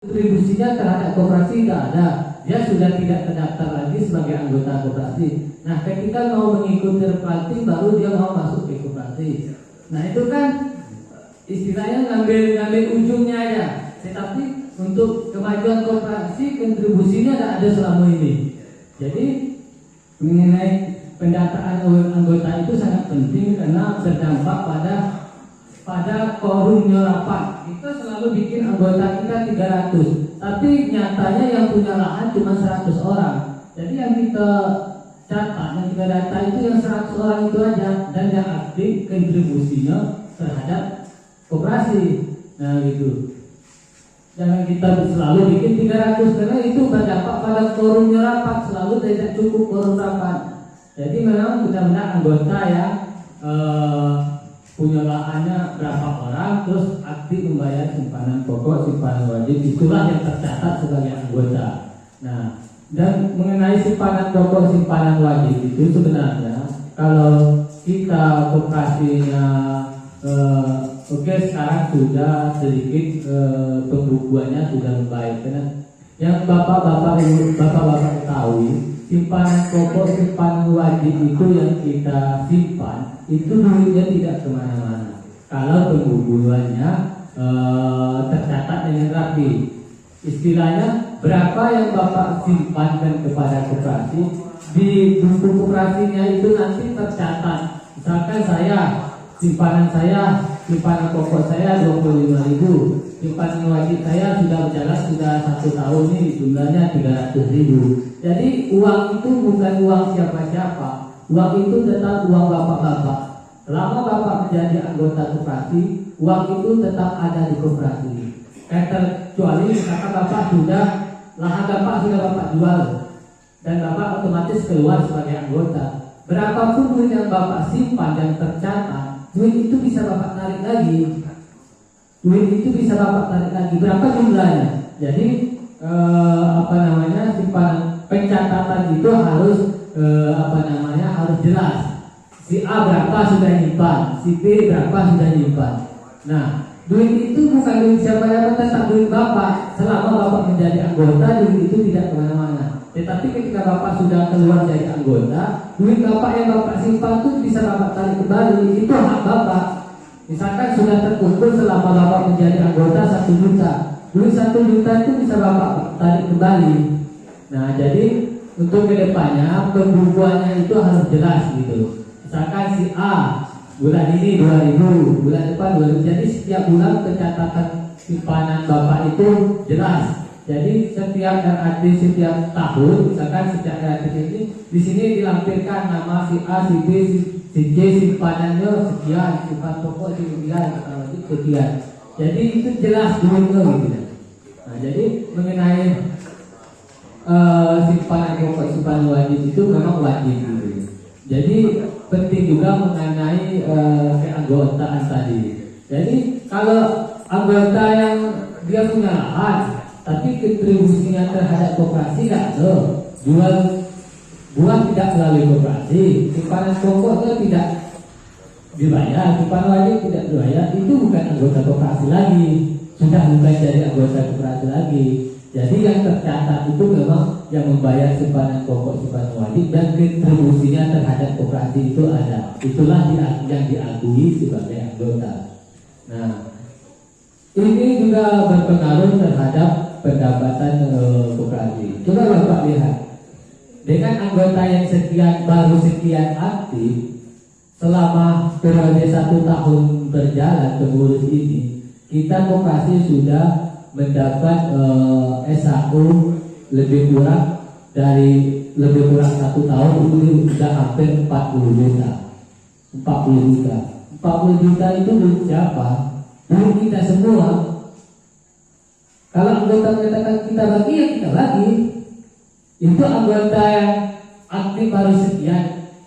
kontribusinya terhadap koperasi tidak ada, dia sudah tidak terdaftar lagi sebagai anggota koperasi. Nah, ketika mau mengikuti replanting baru dia mau masuk ke koperasi. Nah, itu kan istilahnya ngambil ujungnya aja. Tetapi untuk kemajuan koperasi kontribusinya tidak ada selama ini. Jadi mengenai pendataan anggota itu sangat penting karena berdampak pada forumnya rapat. Kita selalu bikin anggota kita 300, tapi nyatanya yang punya lahan cuma 100 orang. Jadi yang kita catat, yang kita data itu yang 100 orang itu aja, dan yang aktif kontribusinya terhadap koperasi. Nah gitu. Jangan kita selalu bikin 300 karena itu berdampak pada forumnya rapat, selalu tidak cukup forum rapat. Jadi memang benar-benar anggota yang punya lahannya berapa orang, terus aktif membayar simpanan pokok, simpanan wajib, itulah yang tercatat sebagai anggota. Nah, dan mengenai simpanan pokok, simpanan wajib itu sebenarnya kalau kita koperasinya oke, sekarang sudah sedikit pembukuannya sudah membaik. Karena yang bapak-bapak ketahui, simpanan pokok, simpanan wajib itu yang kita simpan itu duitnya tidak kemana-mana kalau pembukuannya tercatat dengan rapi. Istilahnya berapa yang bapak simpankan kepada koperasi, di buku koperasinya itu nanti tercatat. Misalkan simpanan pokok saya 25.000, simpanan wajib saya sudah berjalan sudah 1 tahun ini jumlahnya 300.000. Jadi uang itu bukan uang siapa-siapa, uang itu tetap uang bapak-bapak. Selama bapak menjadi anggota koperasi, uang itu tetap ada di koperasi. Kecuali misalkan lahan bapak sudah bapak jual dan bapak otomatis keluar sebagai anggota. Berapapun duit yang bapak simpan dan tercatat, duit itu bisa bapak tarik lagi. Berapa jumlahnya? Jadi simpanan pencatatan itu harus harus jelas. Si A berapa sudah nyimpan, si B berapa sudah nyimpan. Nah, duit itu bukan duit siapa-siapa, tetap duit bapak. Selama bapak menjadi anggota, duit itu tidak kemana-mana. Tetapi ketika bapak sudah keluar dari anggota, duit bapak yang bapak simpan itu bisa bapak tarik kembali. Itu hak bapak. Misalkan sudah terkumpul selama bapak menjadi anggota 1 juta, duit 1 juta itu bisa bapak tarik kembali. Nah, jadi untuk kedepannya pembukuannya itu harus jelas gitu. Misalkan si A bulan ini 2.000, bulan depan 2.000. Jadi setiap bulan pencatatan simpanan bapak itu jelas. Jadi setiap RAD setiap tahun, misalkan setiap RAD ini di sini dilampirkan nama si A, si B, si C, simpanannya sekian, simpan pokok sekian, sekian. Jadi itu jelas duitnya gitu. Nah, jadi mengenai simpanan pokok, simpanan wajib itu memang wajib gitu. Jadi penting juga mengenai keanggotaan tadi. Jadi kalau anggota yang dia punya lahan tapi kontribusinya terhadap koperasi tidak ada, buah tidak melalui koperasi, simpanan pokoknya tidak dibayar, simpanan wajib tidak dibayar, itu bukan anggota koperasi lagi, sudah bukan jadi anggota koperasi lagi. Jadi yang tercatat itu memang yang membayar simpanan pokok, simpanan wajib, dan kontribusinya terhadap koperasi itu ada. Itulah yang diakui sebagai anggota. Nah, ini juga berpengaruh terhadap pendapatan koperasi. Coba bapak lihat, dengan anggota yang baru sekian aktif selama periode 1 tahun berjalan pengurus ini, kita koperasi sudah mendapat SAU lebih kurang 1 tahun itu sudah hampir 40 juta. 40 juta itu duit siapa? Duit kita semua. Kalau anggota mengatakan kita bagi, ya kita bagi. Itu anggota yang aktif baru sekian.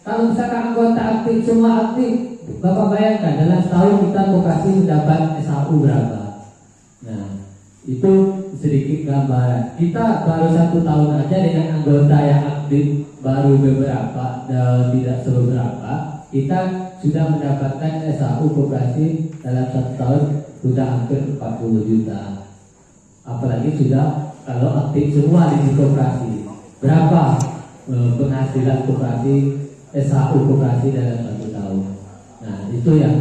Kalau misalkan anggota aktif semua aktif, bapak bayangkan dalam setahun kita koperasi mendapat SAU berapa? Nah, itu sedikit gambaran. Kita baru 1 tahun aja dengan anggota yang aktif baru beberapa dan tidak seberapa, kita sudah mendapatkan SAU koperasi dalam 1 tahun sudah hampir 40 juta. apalagi sudah kalau aktif semua di koperasi. Berapa penghasilan koperasi, SHU koperasi dalam 1 tahun? Nah, itu yang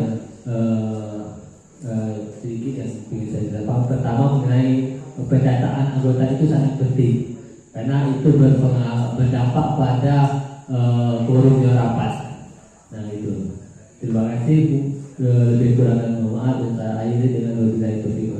sedikit yang ingin saya jelaskan. Pertama, mengenai pendataan anggota itu sangat penting karena itu berdampak pada forumnya rapat. Nah, itu. Terima kasih. Lebih kurang mohon maaf dan saya akhiri dengan wabillahi taufiq